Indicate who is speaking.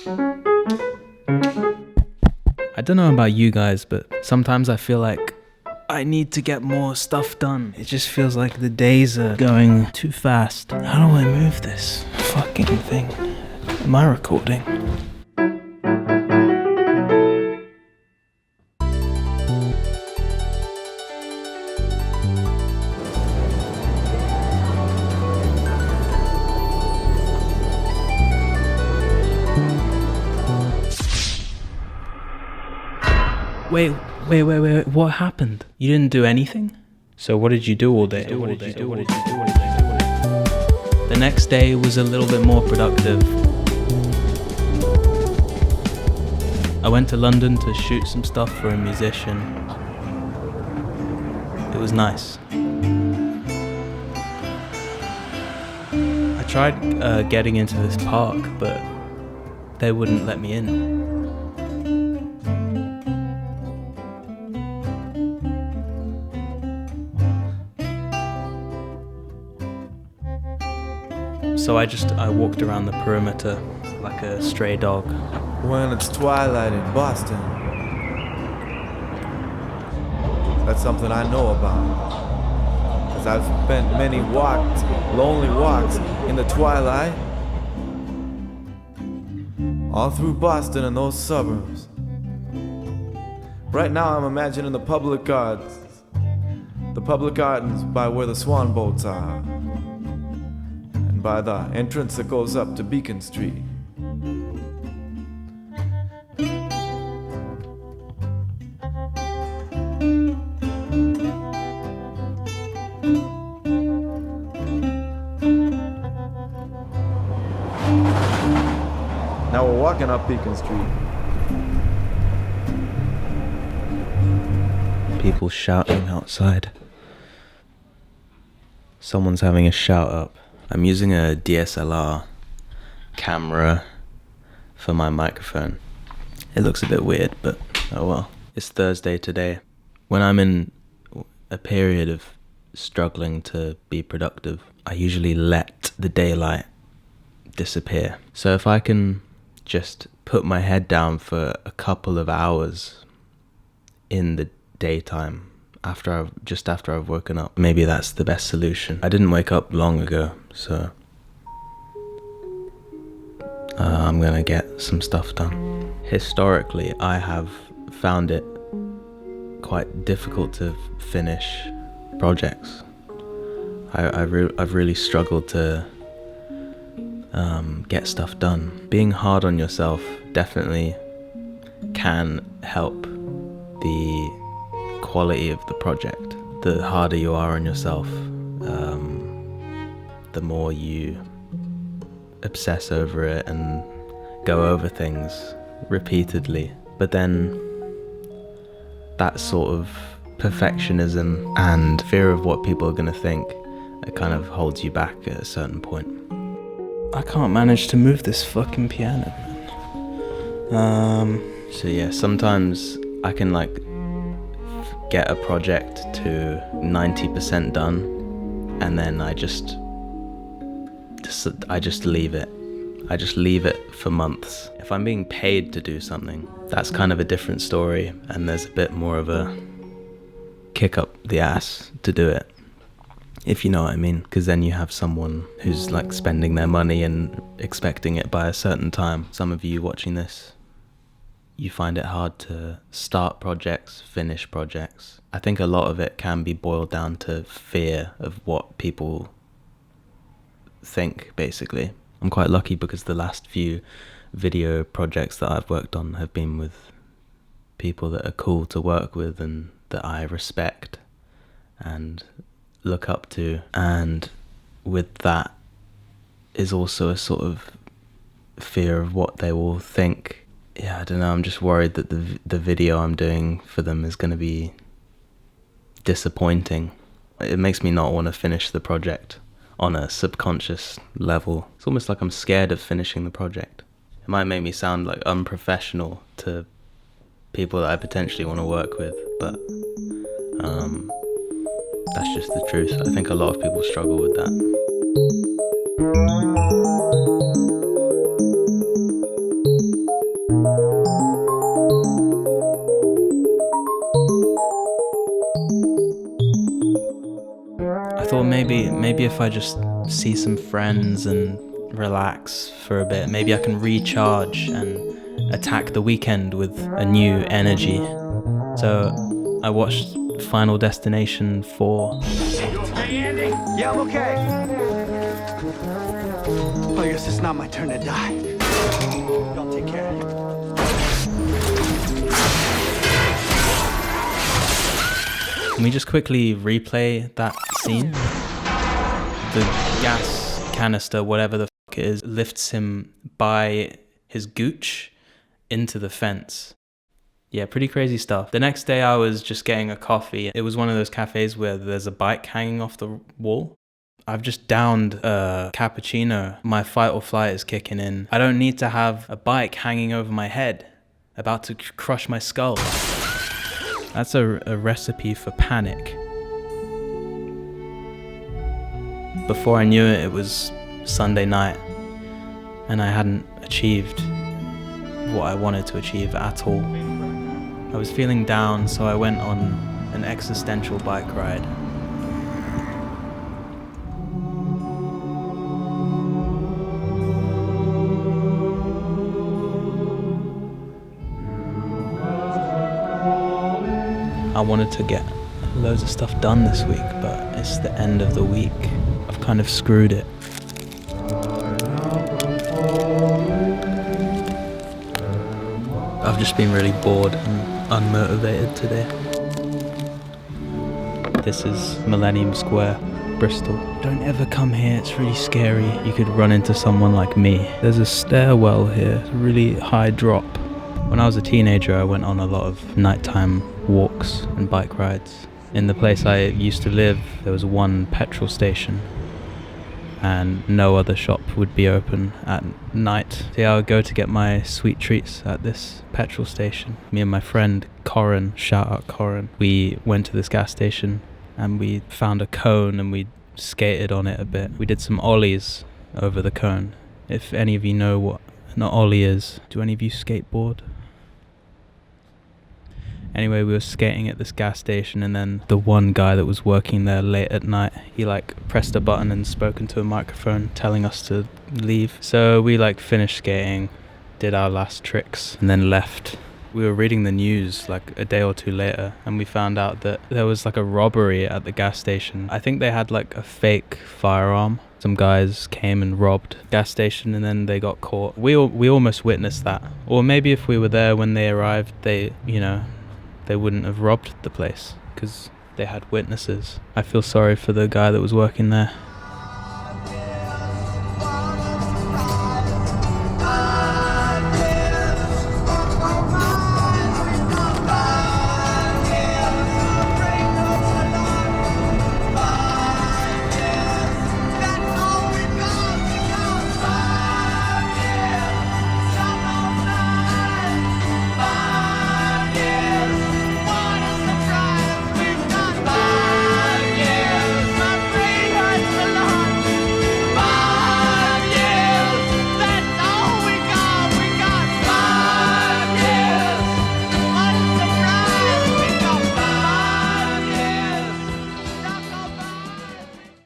Speaker 1: I don't know about you guys, but sometimes I feel like I need to get more stuff done. It just feels like the days are going too fast. How do I move this fucking thing? Am I recording? Wait, what happened? You didn't do anything? So what did you do all day? The next day was a little bit more productive. I went to London to shoot some stuff for a musician. It was nice. I tried getting into this park, but they wouldn't let me in. So I walked around the perimeter like a stray dog.
Speaker 2: When it's twilight in Boston, that's something I know about. Cause I've spent many lonely walks in the twilight, all through Boston and those suburbs. Right now I'm imagining the public gardens by where the swan boats are, by the entrance that goes up to Beacon Street. Now we're walking up Beacon Street.
Speaker 1: People shouting outside. Someone's having a shout up. I'm using a DSLR camera for my microphone. It looks a bit weird, but oh well. It's Thursday today. When I'm in a period of struggling to be productive, I usually let the daylight disappear. So if I can just put my head down for a couple of hours in the daytime, after I've woken up, maybe that's the best solution. I didn't wake up long ago, so I'm gonna get some stuff done. Historically, I have found it quite difficult to finish projects. I've really struggled to get stuff done. Being hard on yourself definitely can help the quality of the project. The harder you are on yourself, the more you obsess over it and go over things repeatedly. But then that sort of perfectionism and fear of what people are going to think, it kind of holds you back at a certain point. I can't manage to move this fucking piano, man. So yeah, sometimes I can get a project to 90% done, and then I just leave it. I just leave it for months. If I'm being paid to do something, that's kind of a different story, and there's a bit more of a kick up the ass to do it, if you know what I mean, because then you have someone who's spending their money and expecting it by a certain time. Some of you watching this, you find it hard to start projects, finish projects. I think a lot of it can be boiled down to fear of what people think, basically. I'm quite lucky because the last few video projects that I've worked on have been with people that are cool to work with and that I respect and look up to. And with that is also a sort of fear of what they will think. Yeah, I don't know, I'm just worried that the video I'm doing for them is going to be disappointing. It makes me not want to finish the project on a subconscious level. It's almost like I'm scared of finishing the project. It might make me sound unprofessional to people that I potentially want to work with, but that's just the truth. I think a lot of people struggle with that. quickly, maybe if I just see some friends and relax for a bit, maybe I can recharge and attack the weekend with a new energy. So I watched Final Destination 4.
Speaker 3: You okay, Andy?
Speaker 4: Yeah, I'm okay. Well, I guess it's not my turn to die. Y'all take care.
Speaker 1: Can we just quickly replay that scene? The gas canister, whatever the fuck it is, lifts him by his gooch into the fence. Yeah, pretty crazy stuff. The next day I was just getting a coffee. It was one of those cafes where there's a bike hanging off the wall. I've just downed a cappuccino. My fight or flight is kicking in. I don't need to have a bike hanging over my head, about to crush my skull. That's a recipe for panic. Before I knew it, it was Sunday night, and I hadn't achieved what I wanted to achieve at all. I was feeling down, so I went on an existential bike ride. I wanted to get loads of stuff done this week, but it's the end of the week. I've kind of screwed it. I've just been really bored and unmotivated today. This is Millennium Square, Bristol. Don't ever come here, it's really scary. You could run into someone like me. There's a stairwell here, it's a really high drop. When I was a teenager, I went on a lot of nighttime walks and bike rides. In the place I used to live, there was one petrol station and no other shop would be open at night. So I would go to get my sweet treats at this petrol station. Me and my friend Corin, shout out Corin, we went to this gas station and we found a cone and we skated on it a bit. We did some ollies over the cone. If any of you know what an ollie is, do any of you skateboard? Anyway, we were skating at this gas station and then the one guy that was working there late at night, he pressed a button and spoke into a microphone telling us to leave. So we finished skating, did our last tricks and then left. We were reading the news a day or two later and we found out that there was a robbery at the gas station. I think they had a fake firearm. Some guys came and robbed the gas station and then they got caught. We almost witnessed that. Or maybe if we were there when they arrived, they wouldn't have robbed the place because they had witnesses. I feel sorry for the guy that was working there.